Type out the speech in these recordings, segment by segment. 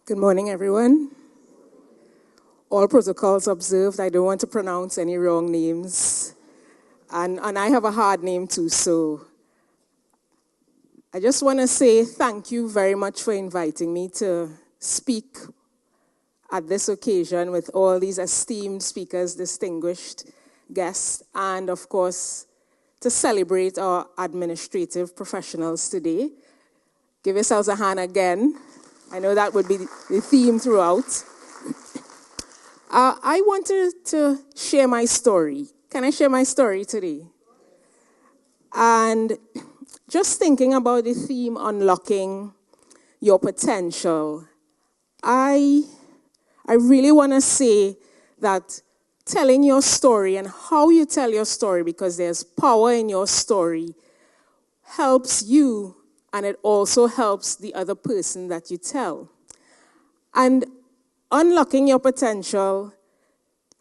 Good morning, everyone. All protocols observed. I don't want to pronounce any wrong names. And I have a hard name too, so I just want to say thank you very much for inviting me to speak at this occasion with all these esteemed speakers, distinguished guests, and of course, to celebrate our administrative professionals today. Give yourselves a hand again. I know that would be the theme throughout. I wanted to share my story. Can I share my story today? And just thinking about the theme, unlocking your potential, I really want to say that telling your story and how you tell your story, because there's power in your story, helps you, and it also helps the other person that you tell. And unlocking your potential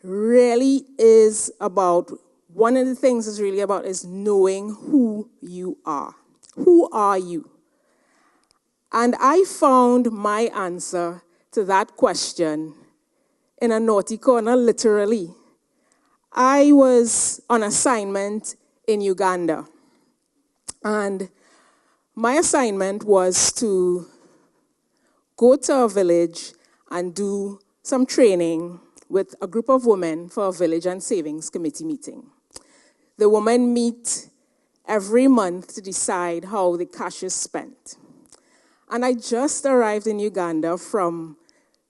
really is about, one of the things it's really about is knowing who you are. Who are you? And I found my answer to that question in a naughty corner, literally. I was on assignment in Uganda. And my assignment was to go to a village and do some training with a group of women for a village and savings committee meeting. The women meet every month to decide how the cash is spent. And I just arrived in Uganda from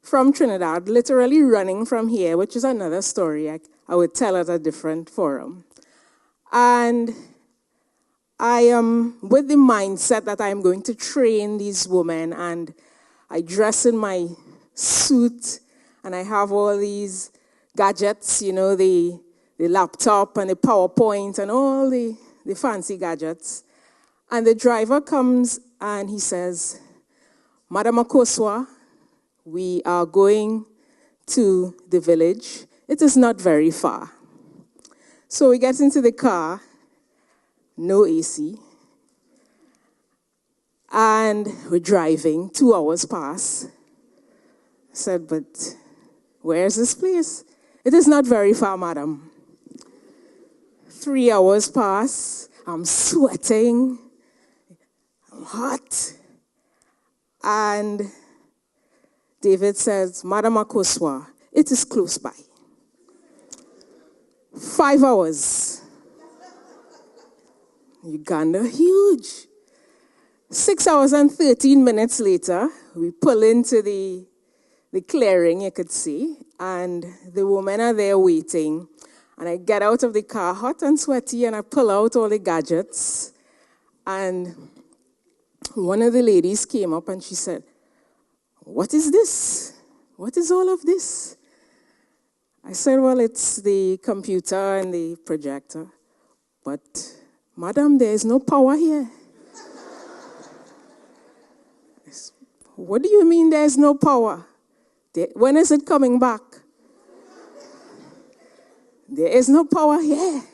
Trinidad, literally running from here, which is another story I would tell at a different forum. And I am with the mindset that I am going to train these women, and I dress in my suit, and I have all these gadgets, you know, the laptop and the PowerPoint and all the fancy gadgets. And the driver comes and he says, "Madam Akosua, we are going to the village. It is not very far." So we get into the car, no AC, and we're driving. 2 hours pass. I said, "But where's this place?" "It is not very far, madam." 3 hours pass. I'm sweating. I'm hot. And David says, "Madam Akosua, it is close by." 5 hours. Uganda, huge. 6 hours and 13 minutes later, we pull into the clearing, you could see, and the women are there waiting. And I get out of the car, hot and sweaty, and I pull out all the gadgets. And one of the ladies came up and she said, "What is this? What is all of this?" I said, "Well, it's the computer and the projector. But, madam, there is no power here." "What do you mean there is no power? When is it coming back?" "There is no power here."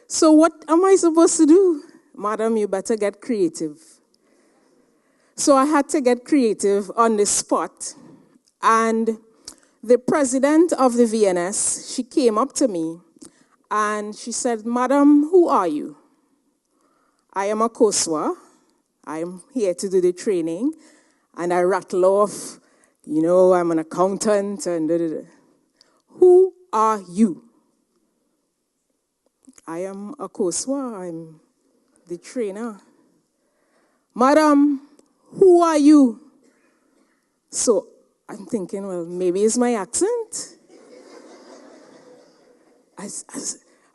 "So what am I supposed to do?" "Madam, you better get creative." So I had to get creative on the spot. And the president of the VNS, she came up to me and she said, "Madam, who are you?" "I am Akosua. I'm here to do the training." And I rattle off, you know, I'm an accountant and da. "Who are you?" "I am Akosua. I'm the trainer." "Madam, who are you?" So I'm thinking, well, maybe it's my accent. I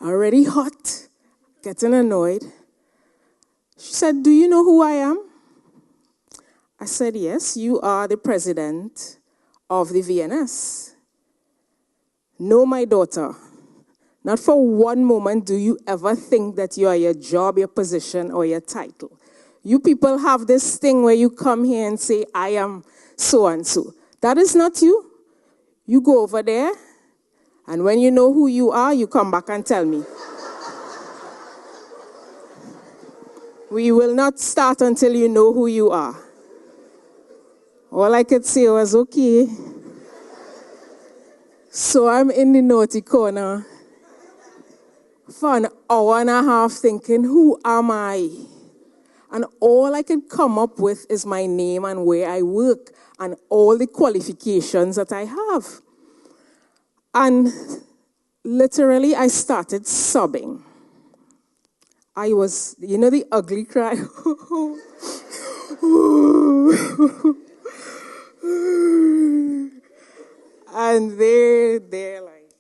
already hot, getting annoyed. She said, "Do you know who I am?" I said, "Yes, you are the president of the VNS." "No, my daughter, not for one moment do you ever think that you are your job, your position, or your title. You people have this thing where you come here and say, 'I am so-and-so.' That is not you. You go over there, and when you know who you are, you come back and tell me. We will not start until you know who you are." All I could say was, okay. So I'm in the naughty corner for an hour and a half thinking, who am I? And all I could come up with is my name and where I work and all the qualifications that I have. And literally, I started sobbing. I was, the ugly cry. And they're like.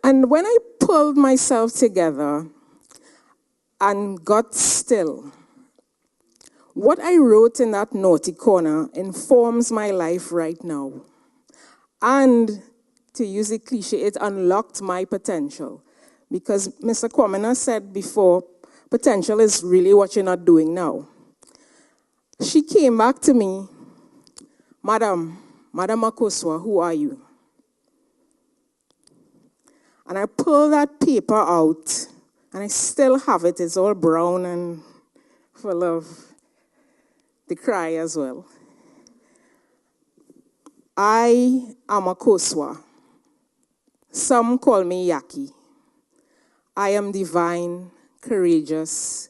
And when I pulled myself together and got still, what I wrote in that naughty corner informs my life right now. And to use a cliche, it unlocked my potential. Because Mr. Kwamina said before, potential is really what you're not doing now. She came back to me, Madam Akosua, who are you? And I pulled that paper out, and I still have it. It's all brown and full of the cry as well. I am Akosua. Some call me Yaki. I am divine, courageous,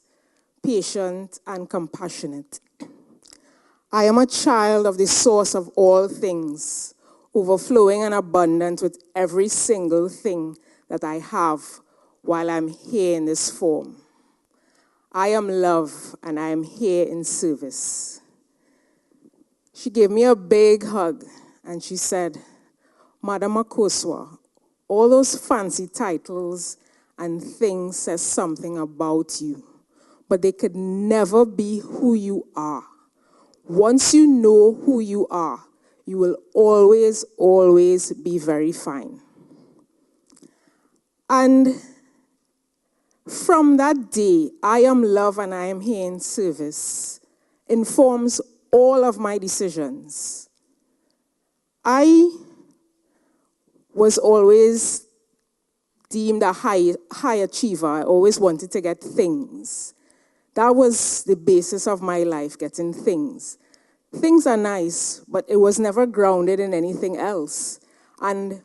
patient, and compassionate. I am a child of the source of all things, overflowing and abundant with every single thing that I have while I'm here in this form. I am love, and I am here in service. She gave me a big hug, and she said, Madam Akosua, all those fancy titles and things says something about you, but they could never be who you are. Once you know who you are, you will always, always be very fine. And from that day, I am love and I am here in service, informs all of my decisions. I was always deemed a high achiever. I always wanted to get things. That was the basis of my life, getting things. Things are nice, but it was never grounded in anything else. And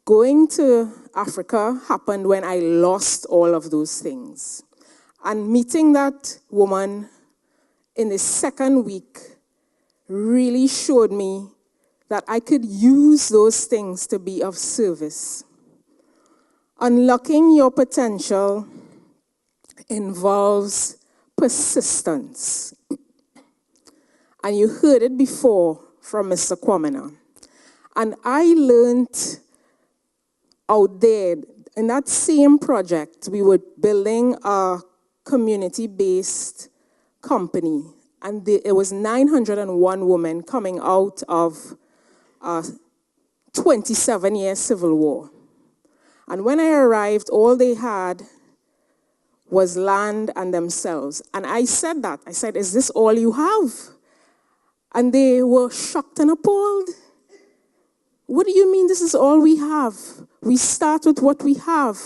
going to Africa happened when I lost all of those things. And meeting that woman in the second week really showed me that I could use those things to be of service. Unlocking your potential involves persistence. And you heard it before from Mr. Kwamina. And I learned out there, in that same project, we were building a community-based company. And it was 901 women coming out of a 27-year civil war. And when I arrived, all they had was land and themselves. And I said that. I said, is this all you have? And they were shocked and appalled. What do you mean this is all we have? We start with what we have.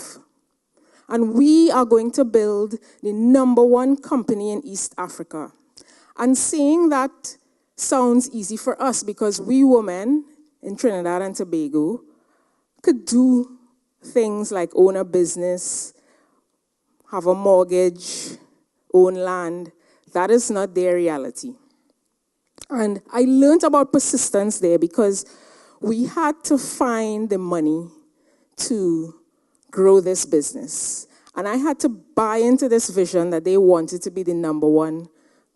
And we are going to build the #1 company in East Africa. And saying that sounds easy for us because we women in Trinidad and Tobago could do things like own a business, have a mortgage, own land. That is not their reality. And I learned about persistence there because we had to find the money to grow this business. And I had to buy into this vision that they wanted to be the #1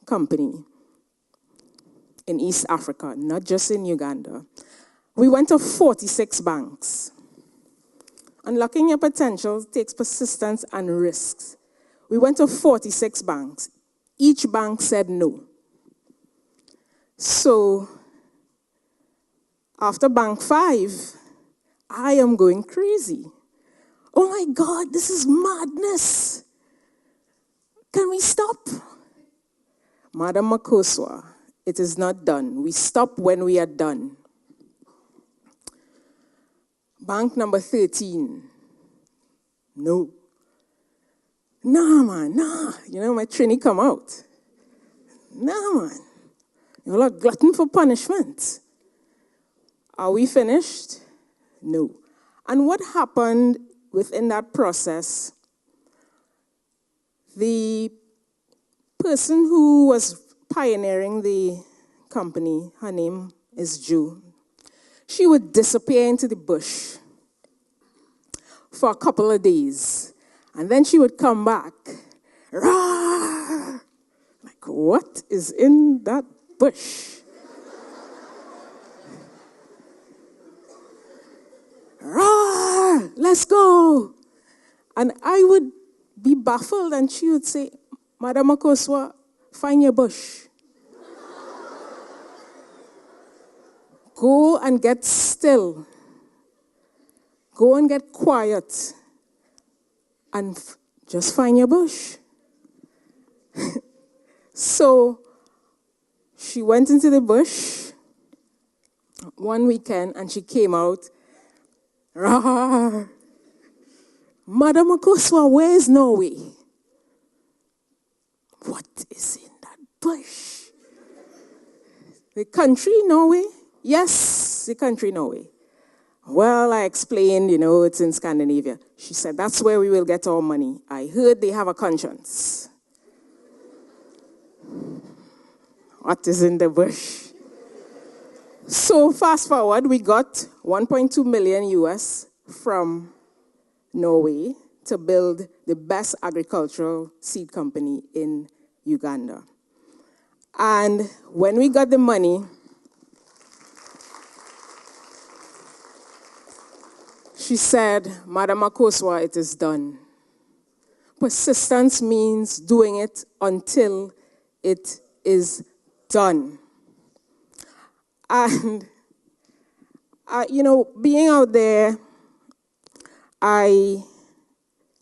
company in East Africa, not just in Uganda. We went to 46 banks. Unlocking your potential takes persistence and risks. We went to 46 banks. Each bank said no. So, after bank 5, I am going crazy. Oh my God, this is madness. Can we stop? Madam Akosua, it is not done. We stop when we are done. Bank number 13. No. Nah, man, nah. You know, my Trini come out. Nah, man. You're a glutton for punishment. Are we finished? No. And what happened within that process, the person who was pioneering the company, her name is Ju, she would disappear into the bush for a couple of days. And then she would come back. Rah! Like, what is in that bush? Rah! Let's go. And I would be baffled, and she would say, Madam Akosua, find your bush. Go and get still. Go and get quiet. And just find your bush. So she went into the bush one weekend and she came out. Rawr. Madam Akosua, where is Norway? What is in that bush? The country Norway? Yes, the country Norway. Well, I explained, it's in Scandinavia. She said, that's where we will get our money. I heard they have a conscience. What is in the bush? So fast forward, we got 1.2 million US from Norway to build the best agricultural seed company in Uganda. And when we got the money, she said, Madam Akosua, it is done. Persistence means doing it until it is done. And, being out there, I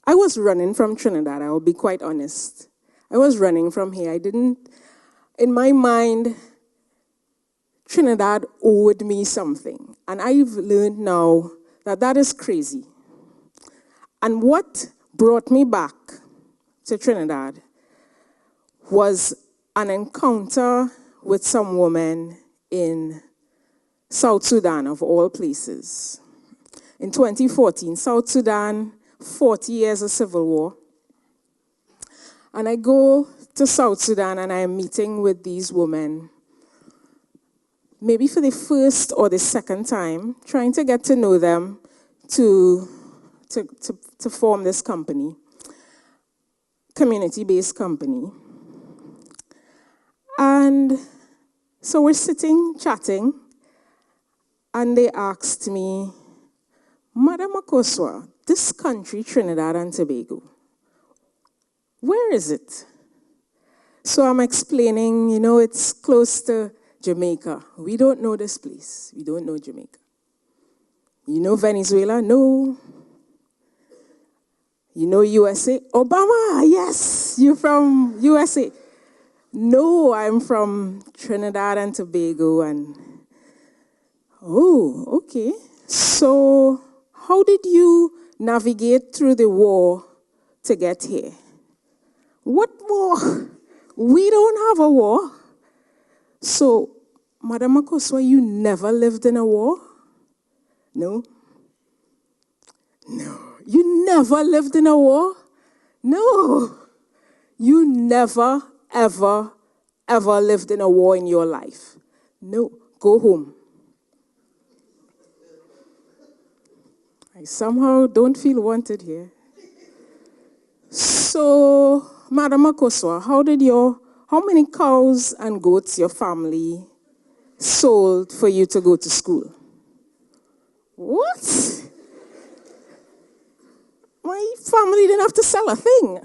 was running from Trinidad, I will be quite honest. I was running from here. In my mind, Trinidad owed me something. And I've learned now that is crazy. And what brought me back to Trinidad was an encounter with some woman in South Sudan, of all places. In 2014, South Sudan, 40 years of civil war. And I go to South Sudan and I am meeting with these women, maybe for the first or the second time, trying to get to know them to form this company, community-based company. And so we're sitting, chatting, and they asked me, Madam Akosua, this country, Trinidad and Tobago, where is it? So I'm explaining, it's close to Jamaica. We don't know this place. We don't know Jamaica. You know Venezuela? No. You know USA? Obama, yes, you're from USA. No, I'm from Trinidad and Tobago. And oh, okay. So how did you navigate through the war to get here? What war? We don't have a war. So, Madam Akosua, you never lived in a war? No? No. You never lived in a war? No. You never, ever, ever lived in a war in your life? No. Go home. I somehow don't feel wanted here. So, Madam Akosua, how many cows and goats your family sold for you to go to school? What? My family didn't have to sell a thing.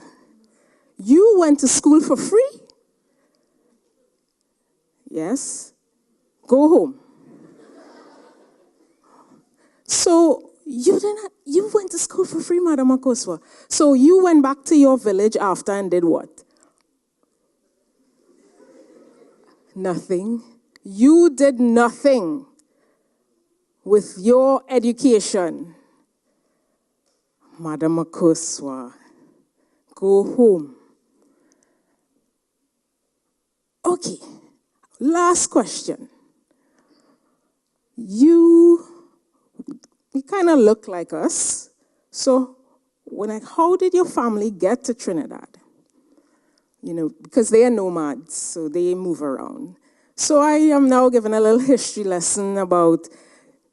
You went to school for free? Yes. Go home. So you went to school for free, Madam Akosua. So you went back to your village after and did what? Nothing. You did nothing with your education. Madam Akosua, go home. Okay, Last question. You kind of look like us. So how did your family get to Trinidad? Because they are nomads, so they move around. So I am now giving a little history lesson about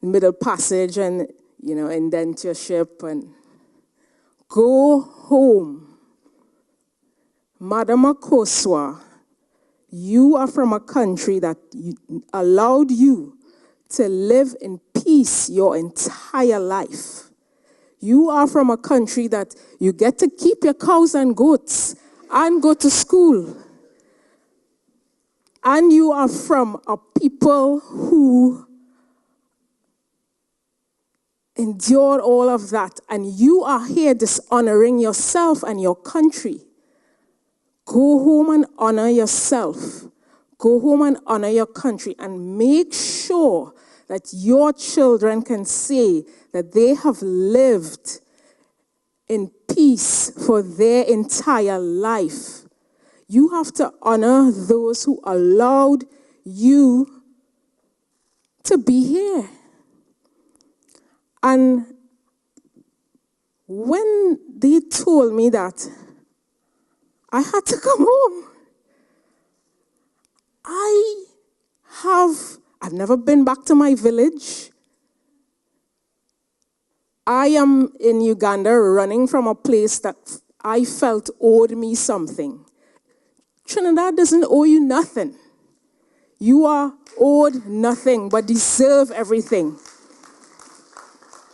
Middle Passage and, indentureship and go home. Madam Akosua, you are from a country that allowed you to live in peace your entire life. You are from a country that you get to keep your cows and goats and go to school. And you are from a people who endured all of that. And you are here dishonoring yourself and your country. Go home and honor yourself. Go home and honor your country and make sure that your children can say that they have lived in peace for their entire life. You have to honor those who allowed you to be here. And when they told me that I had to come home, I've never been back to my village. I am in Uganda running from a place that I felt owed me something. Trinidad doesn't owe you nothing. You are owed nothing but deserve everything.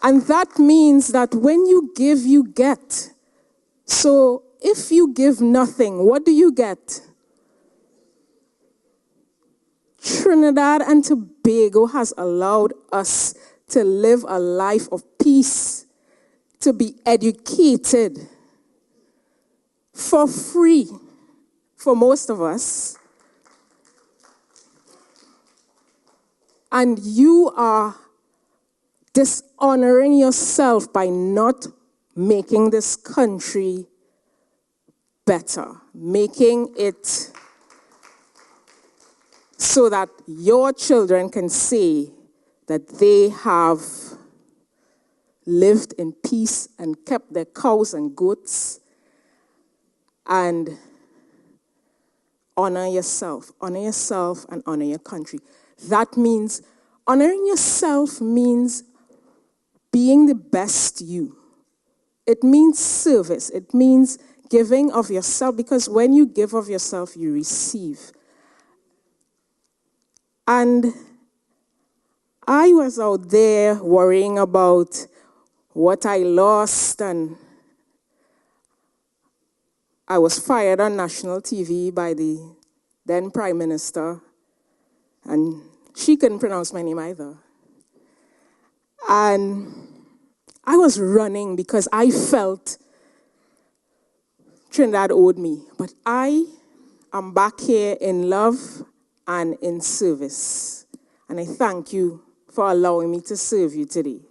And that means that when you give, you get. So if you give nothing, what do you get? Trinidad and Tobago has allowed us to live a life of peace, to be educated for free for most of us. And you are dishonoring yourself by not making this country better, making it so that your children can say that they have lived in peace and kept their cows and goats. And honor yourself and honor your country. That means, honoring yourself means being the best you. It means service. It means giving of yourself, because when you give of yourself, you receive. And I was out there worrying about what I lost, and I was fired on national TV by the then Prime Minister, and she couldn't pronounce my name either. And I was running because I felt Trinidad owed me. But I am back here in love and in service. And I thank you for allowing me to serve you today.